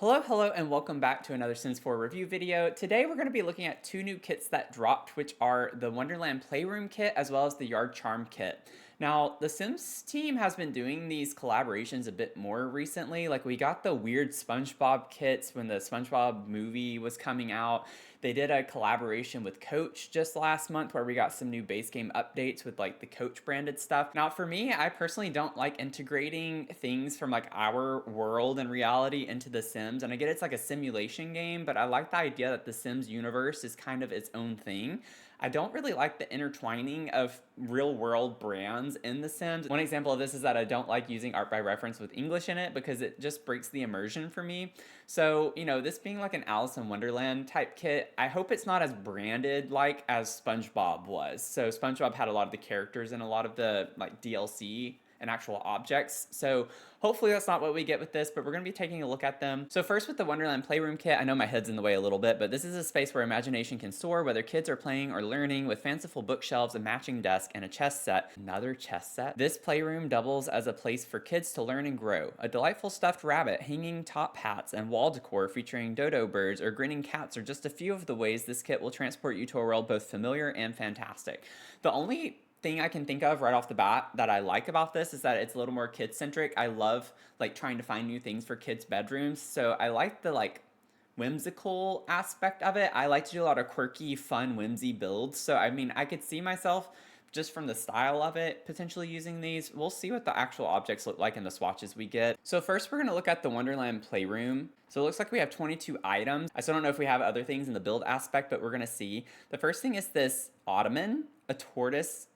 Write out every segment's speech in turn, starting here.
Hello, and welcome back to another Sims 4 review video. Today we're going to be looking at two new kits that dropped, which are the Wonderland Playroom kit as well as the Yard Charm kit. Now, the Sims team has been doing these collaborations a bit more recently. Like, we got the weird SpongeBob kits when the SpongeBob movie was coming out. They did a collaboration with Coach just last month where we got some new base game updates with like the Coach branded stuff. Now, for me, I personally don't like integrating things from like our world and reality into the Sims. And I get it's like a simulation game, but I like the idea that the Sims universe is kind of its own thing. I don't really like the intertwining of real world brands in The Sims. One example of this is that I don't like using art by reference with English in it because it just breaks the immersion for me. So, this being like an Alice in Wonderland type kit, I hope it's not as branded like as SpongeBob was. So SpongeBob had a lot of the characters and a lot of the like DLC and actual objects. So hopefully that's not what we get with this, but we're going to be taking a look at them. So first with the Wonderland Playroom kit, I know my head's in the way a little bit, but this is a space where imagination can soar, whether kids are playing or learning, with fanciful bookshelves, a matching desk, and a chess set. Another chess set? This playroom doubles as a place for kids to learn and grow. A delightful stuffed rabbit, hanging top hats, and wall decor featuring dodo birds or grinning cats are just a few of the ways this kit will transport you to a world both familiar and fantastic. The only thing I can think of right off the bat that I like about this is that it's a little more kid centric. I love like trying to find new things for kids' bedrooms. So I like the like whimsical aspect of it. I like to do a lot of quirky, fun, whimsy builds. So I mean, I could see myself just from the style of it potentially using these. We'll see what the actual objects look like in the swatches we get. So first we're going to look at the Wonderland Playroom. So it looks like we have 22 items. I still don't know if we have other things in the build aspect, but we're going to see. The first thing is this ottoman, a tortoise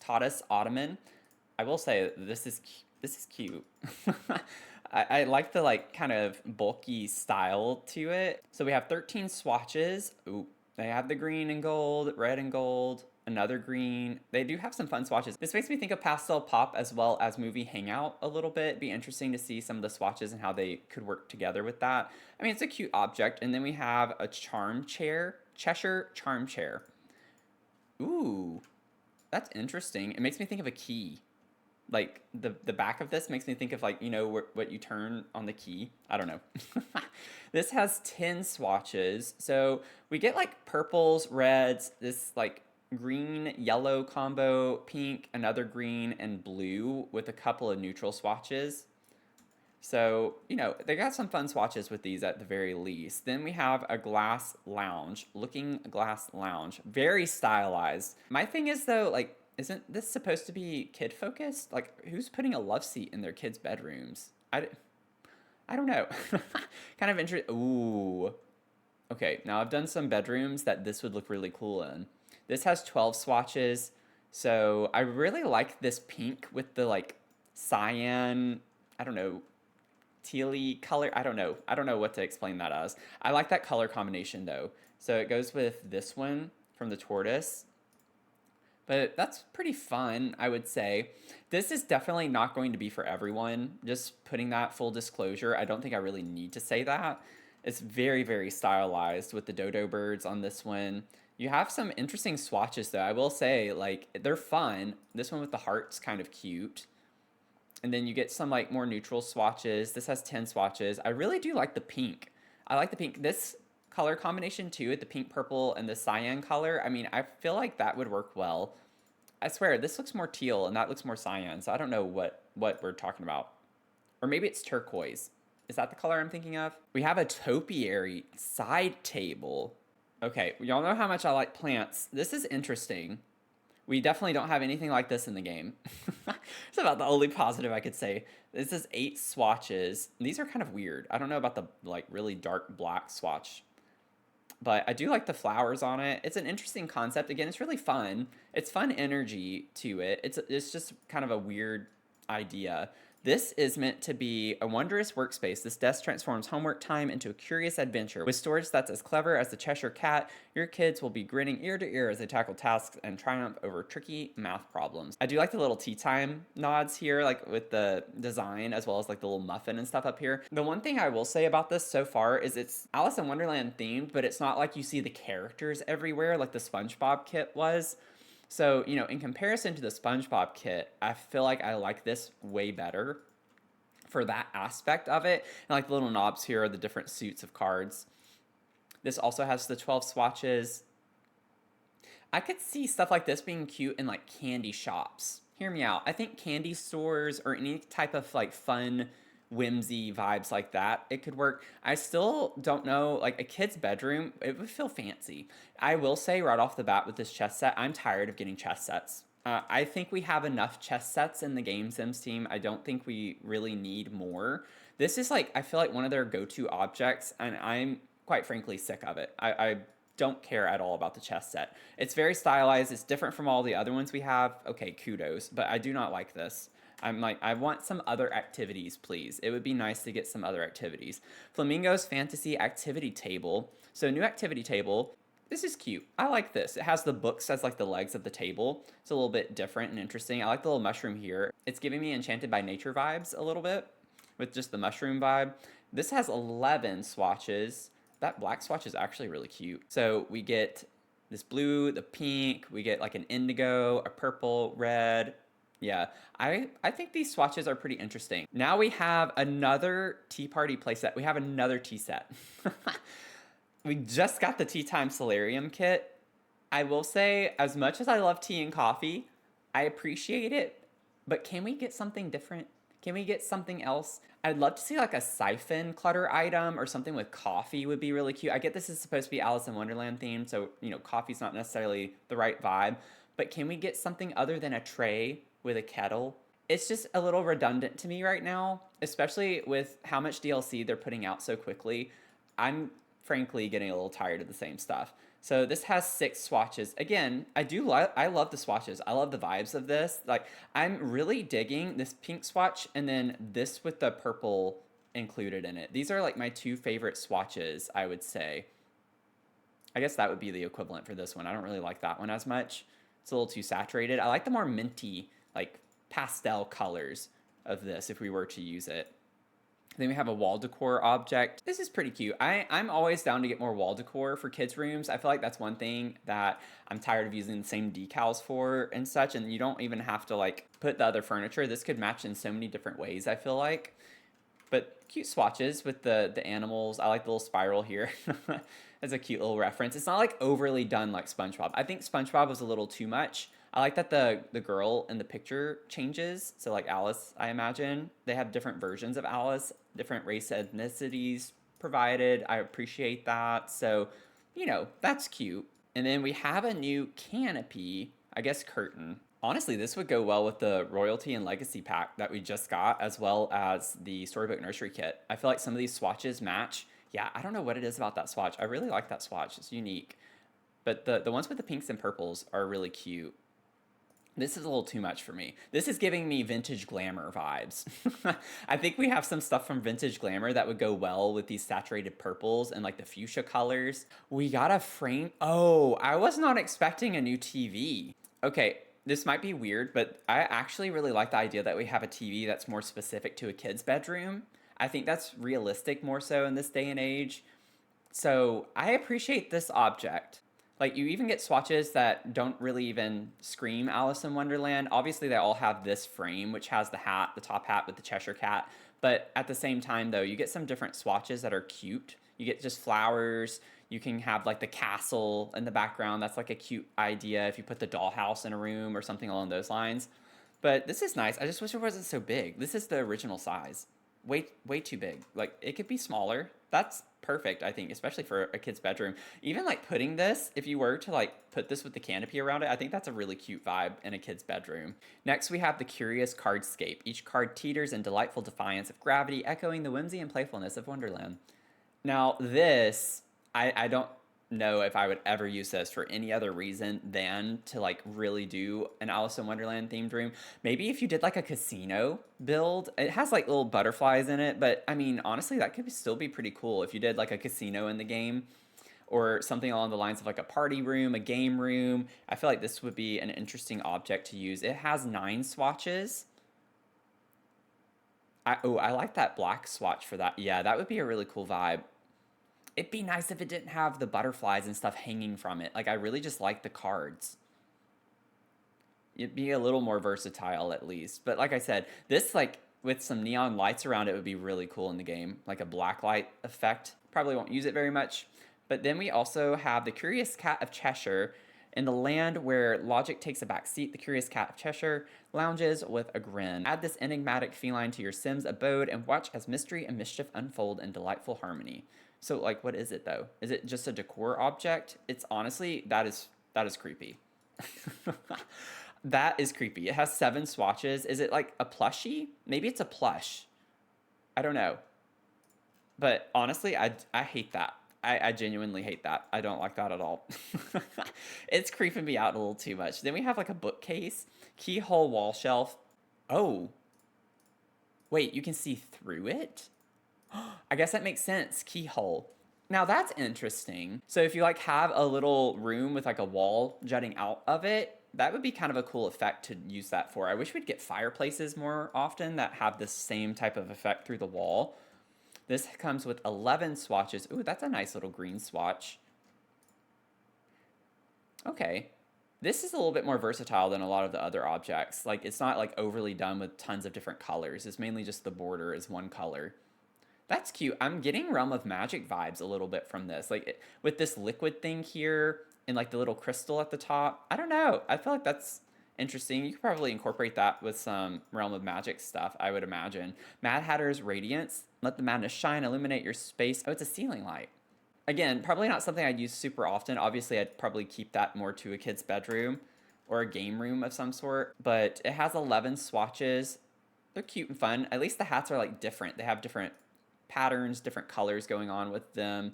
ottoman. I will say this is cute. I like the like kind of bulky style to it. So we have 13 swatches. Ooh, they have the green and gold, red and gold, another green. They do have some fun swatches. This makes me think of Pastel Pop as well as Movie Hangout a little bit. Be interesting to see some of the swatches and how they could work together with that. I mean, it's a cute object. And then we have a charm chair, Cheshire charm chair. Ooh, that's interesting. It makes me think of a key. Like the back of this makes me think of like, what you turn on the key. I don't know. This has 10 swatches. So we get like purples, reds, this like green, yellow combo, pink, another green, and blue with a couple of neutral swatches. So, they got some fun swatches with these at the very least. Then we have a glass lounge, looking glass lounge, very stylized. My thing is though, like, isn't this supposed to be kid focused? Like, who's putting a love seat in their kids' bedrooms? I don't know. Kind of interesting. Ooh. Okay, now I've done some bedrooms that this would look really cool in. This has 12 swatches. So I really like this pink with the like cyan, I don't know, tealy color. I don't know what to explain that as. I like that color combination though. So it goes with this one from the tortoise. But that's pretty fun, I would say. This is definitely not going to be for everyone. Just putting that full disclosure. I don't think I really need to say that. It's very, very stylized with the dodo birds on this one. You have some interesting swatches though. I will say, like, they're fun. This one with the heart's kind of cute. And then you get some like more neutral swatches. This has 10 swatches. I really do like the pink. I like the pink. This color combination too, the pink, purple, and the cyan color. I mean, I feel like that would work well. I swear, this looks more teal and that looks more cyan. So I don't know what we're talking about. Or maybe it's turquoise. Is that the color I'm thinking of? We have a topiary side table. Okay, y'all know how much I like plants. This is interesting. We definitely don't have anything like this in the game. It's about the only positive I could say. This is 8 swatches. These are kind of weird. I don't know about the like really dark black swatch. But I do like the flowers on it. It's an interesting concept. Again, it's really fun. It's fun energy to it. It's just kind of a weird idea. This is meant to be a wondrous workspace. This desk transforms homework time into a curious adventure. With storage that's as clever as the Cheshire Cat, your kids will be grinning ear to ear as they tackle tasks and triumph over tricky math problems. I do like the little tea time nods here, like with the design as well as like the little muffin and stuff up here. The one thing I will say about this so far is it's Alice in Wonderland themed, but it's not like you see the characters everywhere like the SpongeBob kit was. So, in comparison to the SpongeBob kit, I feel like I like this way better. for that aspect of it. And like the little knobs here are the different suits of cards. This also has the 12 swatches. I could see stuff like this being cute in like candy shops. Hear me out. I think candy stores or any type of like fun whimsy vibes like that, it could work. I still don't know, like a kid's bedroom, it would feel fancy. I will say right off the bat with this chess set, I'm tired of getting chess sets. I think we have enough chess sets in the Game Sims team. I don't think we really need more. This is like, I feel like one of their go-to objects, and I'm quite frankly sick of it. I don't care at all about the chess set. It's very stylized. It's different from all the other ones we have. Okay, kudos, but I do not like this. I'm like, I want some other activities, please. It would be nice to get some other activities. Flamingo's Fantasy Activity Table. So new activity table. This is cute. I like this. It has the books as like the legs of the table. It's a little bit different and interesting. I like the little mushroom here. It's giving me Enchanted by Nature vibes a little bit with just the mushroom vibe. This has 11 swatches. That black swatch is actually really cute. So we get this blue, the pink, we get like an indigo, a purple, red. Yeah, I think these swatches are pretty interesting. Now we have another tea party playset. We have another tea set. We just got the Tea Time Solarium kit. I will say, as much as I love tea and coffee, I appreciate it, but can we get something different? Can we get something else? I'd love to see like a siphon clutter item or something with coffee would be really cute. I get this is supposed to be Alice in Wonderland themed, so coffee's not necessarily the right vibe, but can we get something other than a tray with a kettle? It's just a little redundant to me right now, especially with how much DLC they're putting out so quickly. I'm frankly getting a little tired of the same stuff. So this has 6 swatches. Again, I love the swatches. I love the vibes of this. Like, I'm really digging this pink swatch and then this with the purple included in it. These are like my 2 favorite swatches, I would say. I guess that would be the equivalent for this one. I don't really like that one as much. It's a little too saturated. I like the more minty, like pastel colors of this if we were to use it. Then we have a wall decor object. This is pretty cute. I'm always down to get more wall decor for kids' rooms. I feel like that's one thing that I'm tired of using the same decals for and such, and you don't even have to like put the other furniture. This could match in so many different ways, I feel like. But cute swatches with the animals. I like the little spiral here. That's a cute little reference. It's not like overly done like SpongeBob. I think SpongeBob was a little too much. I like that the girl in the picture changes. So like Alice, I imagine. They have different versions of Alice, different race ethnicities provided. I appreciate that. So, that's cute. And then we have a new canopy, I guess curtain. Honestly, this would go well with the Royalty and Legacy pack that we just got, as well as the Storybook Nursery kit. I feel like some of these swatches match. Yeah, I don't know what it is about that swatch. I really like that swatch. It's unique. But the ones with the pinks and purples are really cute. This is a little too much for me. This is giving me Vintage Glamour vibes. I think we have some stuff from Vintage Glamour that would go well with these saturated purples and like the fuchsia colors. We got a frame. Oh, I was not expecting a new TV. Okay, this might be weird, but I actually really like the idea that we have a TV that's more specific to a kid's bedroom. I think that's realistic more so in this day and age. So I appreciate this object. Like, you even get swatches that don't really even scream Alice in Wonderland. Obviously, they all have this frame, which has the hat, the top hat with the Cheshire Cat. But at the same time, though, you get some different swatches that are cute. You get just flowers. You can have, like, the castle in the background. That's, like, a cute idea if you put the dollhouse in a room or something along those lines. But this is nice. I just wish it wasn't so big. This is the original size. Way too big. Like, it could be smaller. That's perfect, I think, especially for a kid's bedroom. Even like putting this, if you were to like put this with the canopy around it, I think that's a really cute vibe in a kid's bedroom. Next, we have the Curious Cardscape. Each card teeters in delightful defiance of gravity, echoing the whimsy and playfulness of Wonderland. Now, this, I don't know if I would ever use this for any other reason than to like really do an Alice in Wonderland themed room. Maybe if you did like a casino build. It has like little butterflies in it, but I mean, honestly, that could still be pretty cool if you did like a casino in the game or something along the lines of like a party room, a game room. I feel like this would be an interesting object to use. It has 9 swatches. I like that black swatch for that. Yeah, that would be a really cool vibe. It'd be nice if it didn't have the butterflies and stuff hanging from it. Like, I really just like the cards. It'd be a little more versatile at least. But like I said, this like with some neon lights around it would be really cool in the game, like a black light effect. Probably won't use it very much. But then we also have the Curious Cat of Cheshire. In the land where logic takes a back seat, the Curious Cat of Cheshire lounges with a grin. Add this enigmatic feline to your Sims abode and watch as mystery and mischief unfold in delightful harmony. So, like, what is it though? Is it just a decor object? It's honestly, that is creepy. That is creepy. It has 7 swatches. Is it like a plushie? Maybe it's a plush. I don't know. But honestly, I hate that. I genuinely hate that. I don't like that at all. It's creeping me out a little too much. Then we have like a bookcase, keyhole wall shelf. Oh, wait, you can see through it? I guess that makes sense. Keyhole. Now that's interesting. So if you like have a little room with like a wall jutting out of it, that would be kind of a cool effect to use that for. I wish we'd get fireplaces more often that have the same type of effect through the wall. This comes with 11 swatches. Ooh, that's a nice little green swatch. Okay. This is a little bit more versatile than a lot of the other objects. Like, it's not like overly done with tons of different colors. It's mainly just the border is one color. That's cute. I'm getting Realm of Magic vibes a little bit from this. Like, with this liquid thing here and like the little crystal at the top. I don't know. I feel like that's interesting. You could probably incorporate that with some Realm of Magic stuff, I would imagine. Mad Hatter's Radiance. Let the madness shine, illuminate your space. Oh, it's a ceiling light. Again, probably not something I'd use super often. Obviously, I'd probably keep that more to a kid's bedroom or a game room of some sort. But it has 11 swatches. They're cute and fun. At least the hats are like different. They have different patterns, different colors going on with them.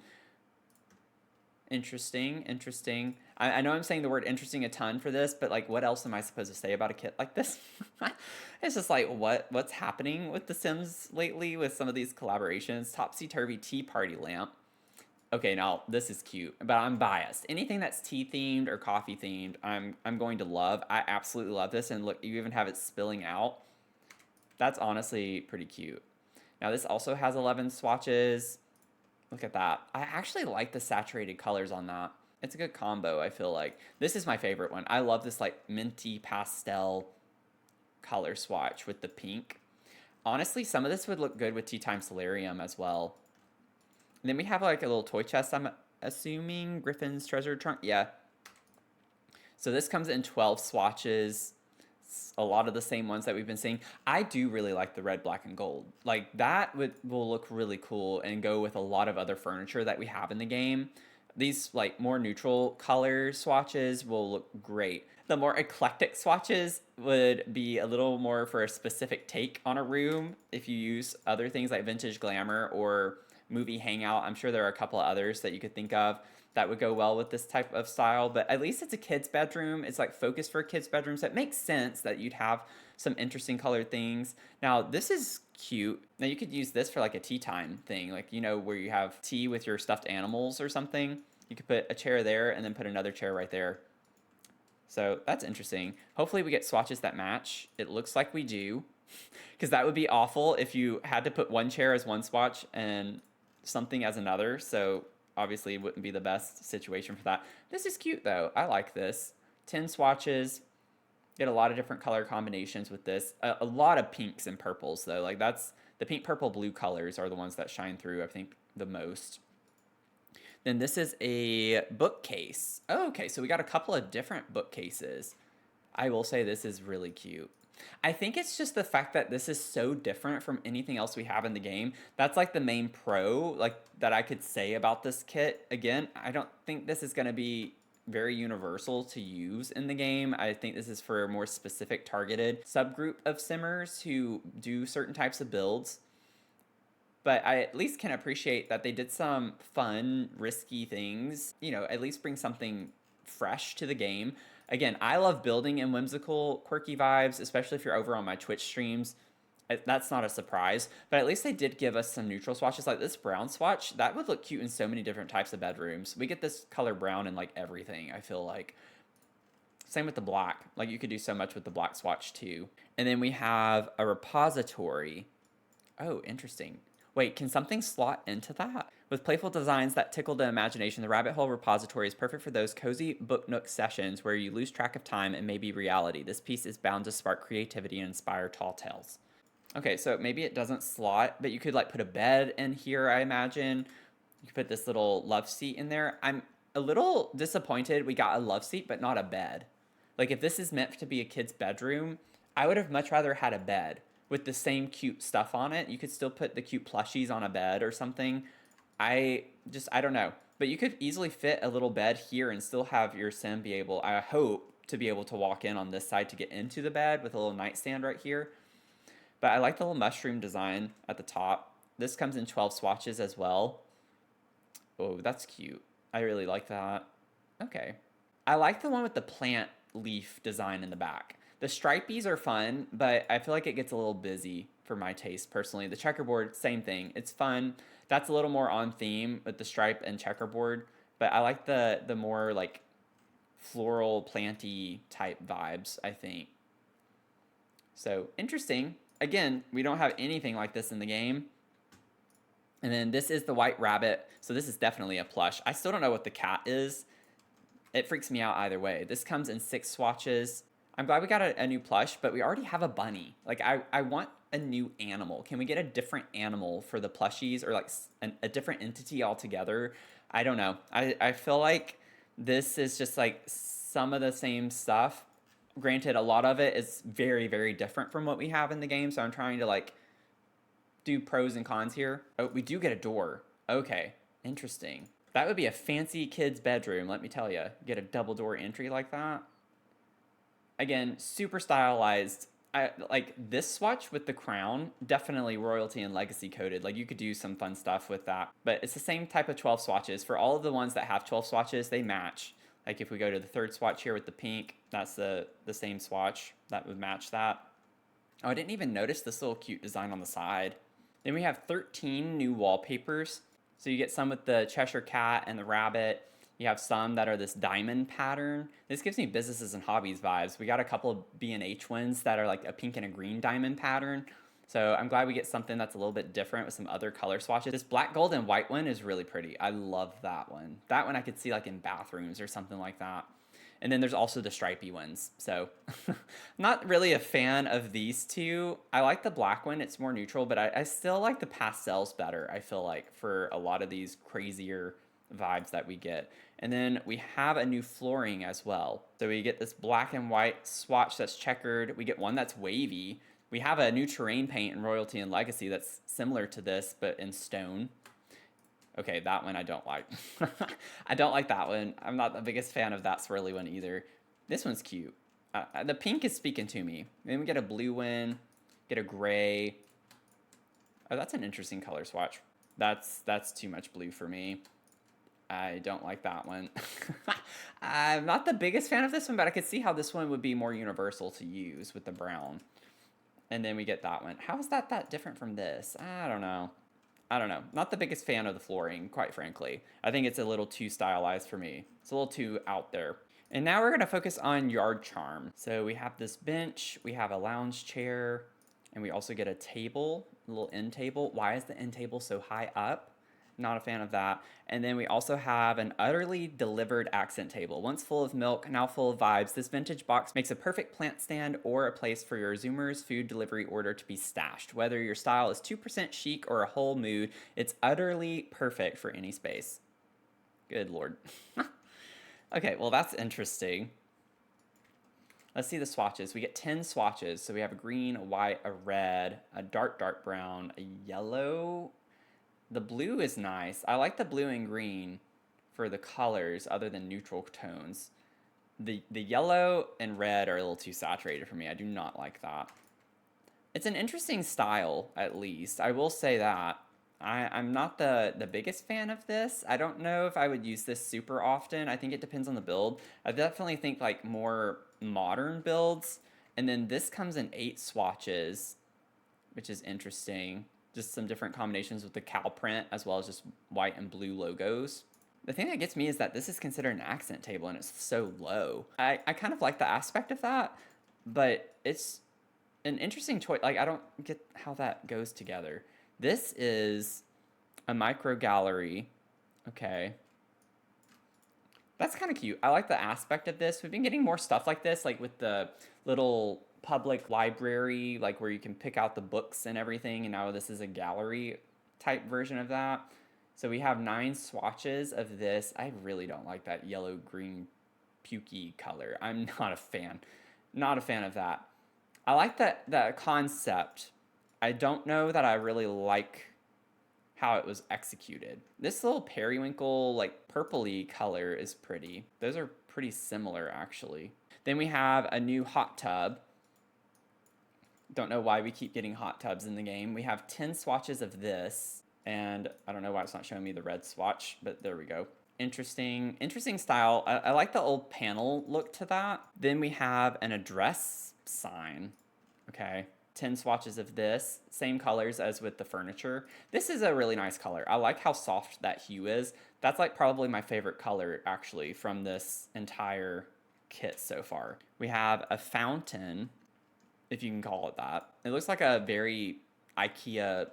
Interesting, interesting. I know I'm saying the word interesting a ton for this, but like, what else am I supposed to say about a kit like this? It's just like, what's happening with The Sims lately with some of these collaborations? Topsy-turvy tea party lamp. Okay, now this is cute, but I'm biased. Anything that's tea themed or coffee themed, I'm going to love. I absolutely love this, and look, you even have it spilling out. That's honestly pretty cute. Now this also has 11 swatches. Look at that. I actually like the saturated colors on that. It's a good combo, I feel like. This is my favorite one. I love this like minty pastel color swatch with the pink. Honestly, some of this would look good with Tea Time Solarium as well. And then we have like a little toy chest, I'm assuming. Griffin's Treasure Trunk. Yeah. So this comes in 12 swatches. A lot of the same ones that we've been seeing. I do really like the red, black, and gold. Like that will look really cool and go with a lot of other furniture that we have in the game. These like more neutral color swatches will look great. The more eclectic swatches would be a little more for a specific take on a room. If you use other things like Vintage Glamour or Movie Hangout, I'm sure there are a couple of others that you could think of that would go well with this type of style, but at least it's a kid's bedroom. It's like focused for a kid's bedroom, so it makes sense that you'd have some interesting colored things. Now, this is cute. Now, you could use this for like a tea time thing, like, you know, where you have tea with your stuffed animals or something. You could put a chair there and then put another chair right there. So that's interesting. Hopefully we get swatches that match. It looks like we do, because that would be awful if you had to put one chair as one swatch and something as another. So obviously it wouldn't be the best situation for that. This is cute though. I like this. 10 swatches. Get a lot of different color combinations with this. A lot of pinks and purples though. Like that's the pink, purple, blue colors are the ones that shine through, I think, the most. Then this is a bookcase. Oh, okay, so we got a couple of different bookcases. I will say this is really cute. I think it's just the fact that this is so different from anything else we have in the game. That's like the main pro, like that I could say about this kit. Again, I don't think this is going to be very universal to use in the game. I think this is for a more specific targeted subgroup of simmers who do certain types of builds. But I at least can appreciate that they did some fun, risky things. You know, at least bring something fresh to the game. Again, I love building in whimsical, quirky vibes, especially if you're over on my Twitch streams. That's not a surprise, but at least they did give us some neutral swatches. Like this brown swatch, that would look cute in so many different types of bedrooms. We get this color brown in like everything, I feel like. Same with the black. Like you could do so much with the black swatch too. And then we have a repository. Oh, interesting. Wait, can something slot into that? With playful designs that tickle the imagination, the Rabbit Hole Repository is perfect for those cozy book nook sessions where you lose track of time and maybe reality. This piece is bound to spark creativity and inspire tall tales. Okay, so maybe it doesn't slot, but you could like put a bed in here, I imagine. You could put this little love seat in there. I'm a little disappointed we got a love seat, but not a bed. Like if this is meant to be a kid's bedroom, I would have much rather had a bed with the same cute stuff on it. You could still put the cute plushies on a bed or something. I don't know. But you could easily fit a little bed here and still have your sim be able, I hope, to be able to walk in on this side to get into the bed with a little nightstand right here. But I like the little mushroom design at the top. This comes in 12 swatches as well. Oh, that's cute. I really like that. Okay. I like the one with the plant leaf design in the back. The stripies are fun, but I feel like it gets a little busy for my taste personally. The checkerboard, same thing. It's fun. That's a little more on theme with the stripe and checkerboard, but I like the more like floral planty type vibes, I think. So, interesting. Again, we don't have anything like this in the game. And then this is the white rabbit. So this is definitely a plush. I still don't know what the cat is. It freaks me out either way. This comes in 6 swatches. I'm glad we got a new plush, but we already have a bunny. Like, I want a new animal. Can we get a different animal for the plushies, or like a different entity altogether? I don't know. I feel like this is just like some of the same stuff. Granted, a lot of it is very, very different from what we have in the game, so I'm trying to like do pros and cons here. Oh, we do get a door. Okay, interesting. That would be a fancy kid's bedroom, let me tell you. Get a double door entry like that. Again, super stylized. I like this swatch with the crown, definitely royalty and legacy coded. Like you could do some fun stuff with that. But it's the same type of 12 swatches. For all of the ones that have 12 swatches, they match. Like if we go to the third swatch here with the pink, that's the same swatch that would match that. Oh, I didn't even notice this little cute design on the side. Then we have 13 new wallpapers. So you get some with the Cheshire Cat and the rabbit. You have some that are this diamond pattern. This gives me businesses and hobbies vibes. We got a couple of B&H ones that are like a pink and a green diamond pattern. So I'm glad we get something that's a little bit different with some other color swatches. This black, gold, and white one is really pretty. I love that one. That one I could see like in bathrooms or something like that. And then there's also the stripy ones. So not really a fan of these two. I like the black one. It's more neutral, but I still like the pastels better, I feel like, for a lot of these crazier vibes that we get. And then we have a new flooring as well. So we get this black and white swatch that's checkered. We get one that's wavy. We have a new terrain paint in Royalty and Legacy that's similar to this, but in stone. Okay, that one I don't like. I don't like that one. I'm not the biggest fan of that swirly one either. This one's cute. The pink is speaking to me. Then we get a blue one, get a gray. Oh, that's an interesting color swatch. That's too much blue for me. I don't like that one. I'm not the biggest fan of this one, but I could see how this one would be more universal to use with the brown. And then we get that one. How is that different from this? I don't know. Not the biggest fan of the flooring, quite frankly. I think it's a little too stylized for me. It's a little too out there. And now we're going to focus on yard charm. So we have this bench, we have a lounge chair, and we also get a table, a little end table. Why is the end table so high up? Not a fan of that. And then we also have an utterly delivered accent table. Once full of milk, now full of vibes, this vintage box makes a perfect plant stand or a place for your Zoomers food delivery order to be stashed. Whether your style is 2% chic or a whole mood, it's utterly perfect for any space. Good lord. Okay, well that's interesting. Let's see the swatches. We get 10 swatches. So we have a green, a white, a red, a dark brown, a yellow. The blue is nice. I like the blue and green for the colors other than neutral tones. The yellow and red are a little too saturated for me. I do not like that. It's an interesting style, at least. I will say that. I'm not the biggest fan of this. I don't know if I would use this super often. I think it depends on the build. I definitely think like more modern builds. And then this comes in 8 swatches, which is interesting. Just some different combinations with the cow print as well as just white and blue logos. The thing that gets me is that this is considered an accent table and it's so low. I kind of like the aspect of that, but it's an interesting choice. Like, I don't get how that goes together. This is a micro gallery. Okay. That's kind of cute. I like the aspect of this. We've been getting more stuff like this, like with the little public library, like where you can pick out the books and everything, and now this is a gallery type version of that. So we have 9 swatches of this. I really don't like that yellow, green, pukey color. I'm not a fan. Not a fan of that. I like that concept. I don't know that I really like how it was executed. This little periwinkle, like purpley color is pretty. Those are pretty similar actually. Then we have a new hot tub. Don't know why we keep getting hot tubs in the game. We have 10 swatches of this, and I don't know why it's not showing me the red swatch, but there we go. Interesting style. I like the old panel look to that. Then we have an address sign. Okay, 10 swatches of this, same colors as with the furniture. This is a really nice color. I like how soft that hue is. That's like probably my favorite color actually from this entire kit so far. We have a fountain, if you can call it that. It looks like a very IKEA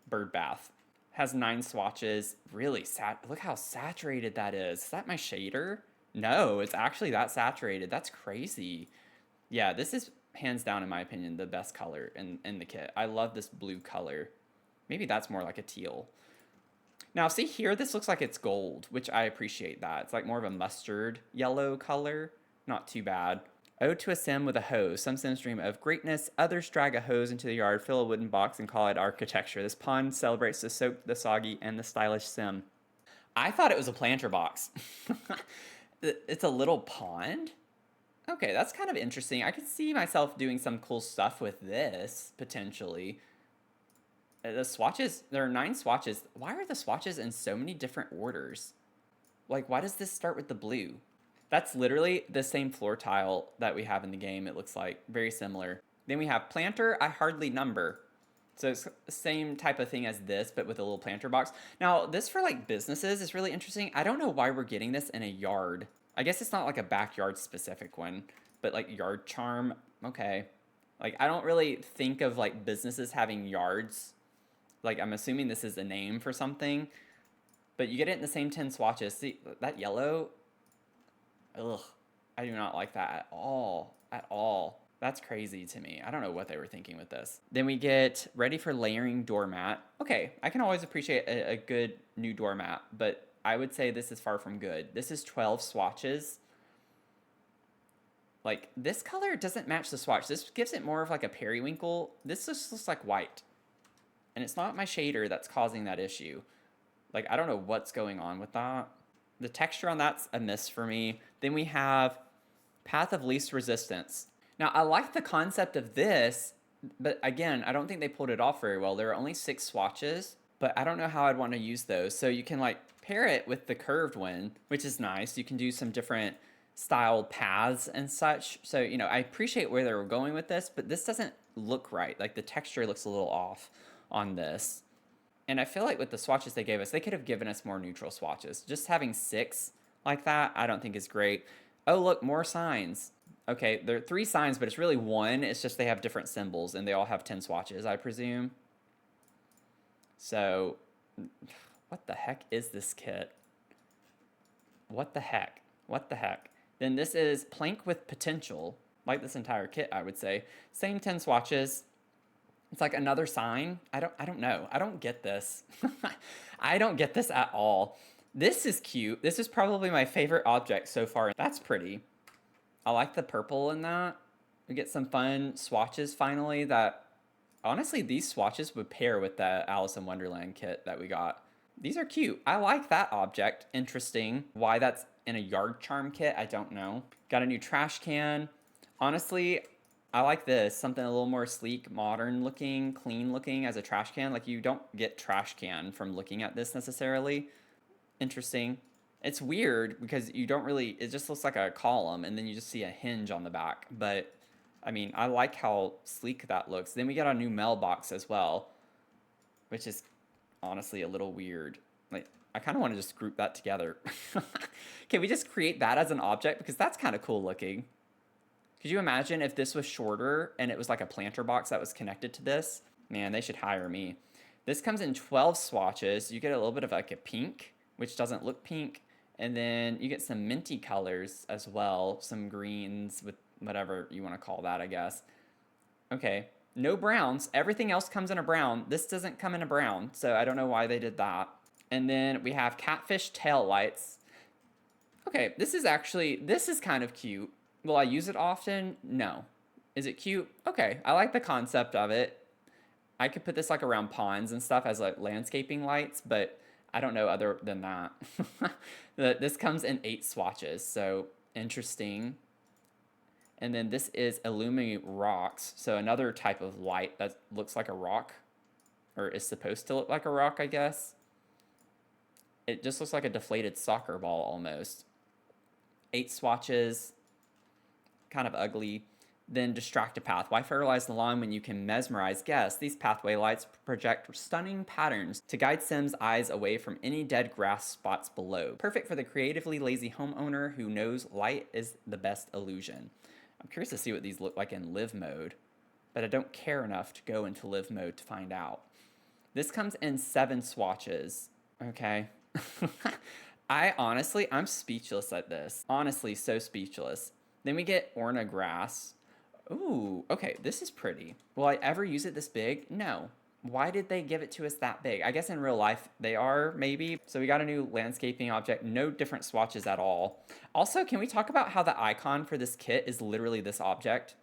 bird bath. Has 9 swatches. Really look how saturated that is. Is that my shader? No, it's actually that saturated. That's crazy. Yeah, this is hands down, in my opinion, the best color in the kit. I love this blue color. Maybe that's more like a teal. Now, see here, this looks like it's gold, which I appreciate that. It's like more of a mustard yellow color. Not too bad. Ode to a sim with a hose. Some sims dream of greatness. Others drag a hose into the yard, fill a wooden box, and call it architecture. This pond celebrates the soaked, the soggy, and the stylish sim. I thought it was a planter box. It's a little pond? Okay, that's kind of interesting. I could see myself doing some cool stuff with this, potentially. The swatches, there are 9 swatches. Why are the swatches in so many different orders? Like, why does this start with the blue? That's literally the same floor tile that we have in the game, it looks like. Very similar. Then we have planter, I hardly number. So it's the same type of thing as this, but with a little planter box. Now, this for like businesses is really interesting. I don't know why we're getting this in a yard. I guess it's not like a backyard specific one, but like yard charm, okay. Like I don't really think of like businesses having yards. Like I'm assuming this is a name for something, but you get it in the same 10 swatches. See that yellow? Ugh, I do not like that at all, at all. That's crazy to me. I don't know what they were thinking with this. Then we get ready for layering doormat. Okay, I can always appreciate a good new doormat, but I would say this is far from good. This is 12 swatches. Like, this color doesn't match the swatch. This gives it more of like a periwinkle. This just looks like white. And it's not my shader that's causing that issue. Like, I don't know what's going on with that. The texture on that's a miss for me. Then we have Path of Least Resistance. Now, I like the concept of this, but again, I don't think they pulled it off very well. There are only 6 swatches, but I don't know how I'd want to use those. So you can like pair it with the curved one, which is nice. You can do some different styled paths and such. So, you know, I appreciate where they were going with this, but this doesn't look right. Like the texture looks a little off on this. And I feel like with the swatches they gave us, they could have given us more neutral swatches. Just having 6 like that, I don't think is great. Oh, look, more signs. Okay, there are 3 signs, but it's really 1. It's just they have different symbols, and they all have 10 swatches, I presume. So, what the heck is this kit? What the heck? What the heck? Then this is Plank with Potential, like this entire kit, I would say. Same 10 swatches. It's like another sign. I don't know. I don't get this. I don't get this at all. This is cute. This is probably my favorite object so far. That's pretty. I like the purple in that. We get some fun swatches finally that, honestly, these swatches would pair with the Alice in Wonderland kit that we got. These are cute. I like that object. Interesting. Why that's in a yard charm kit, I don't know. Got a new trash can. Honestly, I like this. Something a little more sleek, modern looking, clean looking as a trash can. Like you don't get trash can from looking at this necessarily. Interesting. It's weird because you don't really, it just looks like a column and then you just see a hinge on the back. But I mean, I like how sleek that looks. Then we got a new mailbox as well, which is honestly a little weird. Like I kind of want to just group that together. Can we just create that as an object? Because that's kind of cool looking. Could you imagine if this was shorter and it was like a planter box that was connected to this? Man, they should hire me. This comes in 12 swatches. You get a little bit of like a pink, which doesn't look pink. And then you get some minty colors as well. Some greens with whatever you want to call that, I guess. Okay, no browns. Everything else comes in a brown. This doesn't come in a brown, so I don't know why they did that. And then we have catfish tail lights. Okay, this is kind of cute. Will I use it often? No. Is it cute? Okay, I like the concept of it. I could put this like around ponds and stuff as like landscaping lights, but I don't know other than that. This comes in 8 swatches, so interesting. And then this is illuminate rocks, so another type of light that looks like a rock, or is supposed to look like a rock, I guess. It just looks like a deflated soccer ball almost. 8 swatches, kind of ugly. Then distract a path. Why fertilize the lawn when you can mesmerize guests? These pathway lights project stunning patterns to guide Sims' eyes away from any dead grass spots below. Perfect for the creatively lazy homeowner who knows light is the best illusion. I'm curious to see what these look like in live mode, but I don't care enough to go into live mode to find out. This comes in 7 swatches. Okay. I'm speechless at this. Honestly, so speechless. Then we get Orna grass. Ooh, okay, this is pretty. Will I ever use it this big? No. Why did they give it to us that big? I guess in real life they are, maybe. So we got a new landscaping object, no different swatches at all. Also, can we talk about how the icon for this kit is literally this object?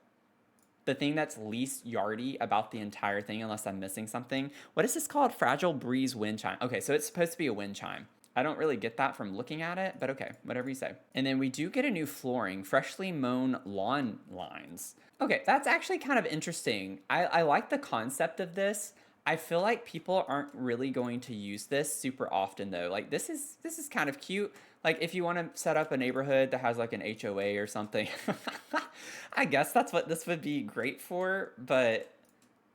The thing that's least yardy about the entire thing, unless I'm missing something. What is this called? Fragile Breeze Wind Chime. Okay, so it's supposed to be a wind chime. I don't really get that from looking at it, but okay, whatever you say. And then we do get a new flooring, freshly mown lawn lines. Okay, that's actually kind of interesting. I like the concept of this. I feel like people aren't really going to use this super often though. Like this is kind of cute. Like if you want to set up a neighborhood that has like an HOA or something, I guess that's what this would be great for, but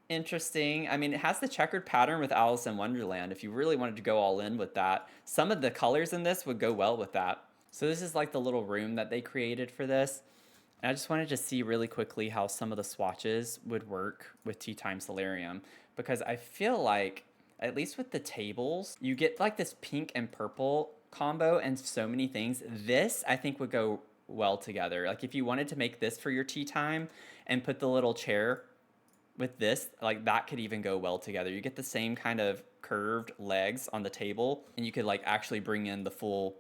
interesting. I mean, it has the checkered pattern with Alice in Wonderland. If you really wanted to go all in with that, some of the colors in this would go well with that. So this is like the little room that they created for this. And I just wanted to see really quickly how some of the swatches would work with Tea Time Solarium, because I feel like, at least with the tables, you get like this pink and purple combo and so many things. This, I think, would go well together. Like if you wanted to make this for your tea time and put the little chair with this, like that could even go well together. You get the same kind of curved legs on the table, and you could like actually bring in the full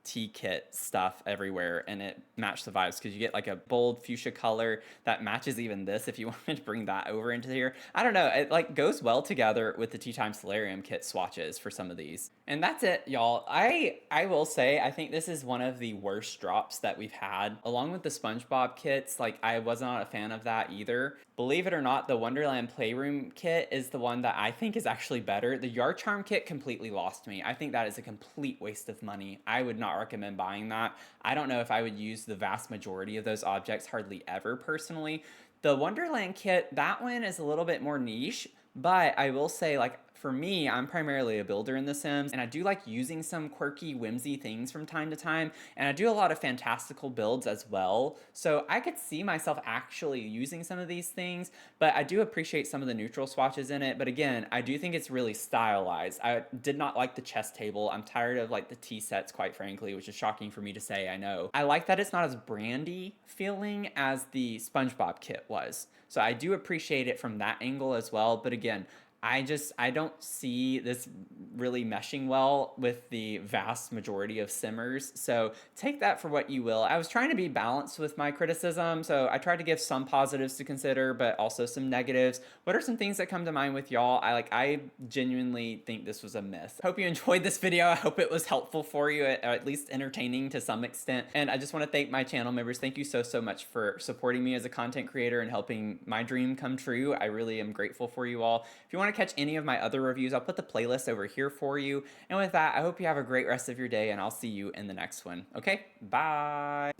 tea kit stuff everywhere, and it matched the vibes because you get like a bold fuchsia color that matches even this if you wanted to bring that over into here. I don't know, it like goes well together with the Tea Time Solarium kit swatches for some of these. And that's it, y'all. I will say I think this is one of the worst drops that we've had, along with the SpongeBob kits. Like I was not a fan of that either. Believe it or not, the Wonderland Playroom kit is the one that I think is actually better. The Yard Charm kit completely lost me. I think that is a complete waste of money. I would not recommend buying that. I don't know if I would use the vast majority of those objects, hardly ever personally. The Wonderland kit, that one is a little bit more niche, but I will say, like, for me, I'm primarily a builder in The Sims, and I do like using some quirky, whimsy things from time to time, and I do a lot of fantastical builds as well, so I could see myself actually using some of these things, but I do appreciate some of the neutral swatches in it. But again, I do think it's really stylized. I did not like the chess table. I'm tired of like the tea sets, quite frankly, which is shocking for me to say, I know. I like that it's not as brandy feeling as the SpongeBob kit was, so I do appreciate it from that angle as well. But again, I don't see this really meshing well with the vast majority of simmers, so take that for what you will. I was trying to be balanced with my criticism, so I tried to give some positives to consider, but also some negatives. What are some things that come to mind with y'all? I genuinely think this was a miss. Hope you enjoyed this video. I hope it was helpful for you, or at least entertaining to some extent. And I just want to thank my channel members. Thank you so much for supporting me as a content creator and helping my dream come true. I really am grateful for you all. If you want to catch any of my other reviews, I'll put the playlist over here for you. And with that, I hope you have a great rest of your day, and I'll see you in the next one. Okay, bye.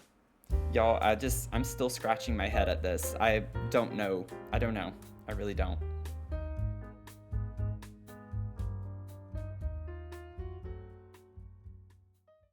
Y'all, I'm still scratching my head at this. I don't know. I really don't.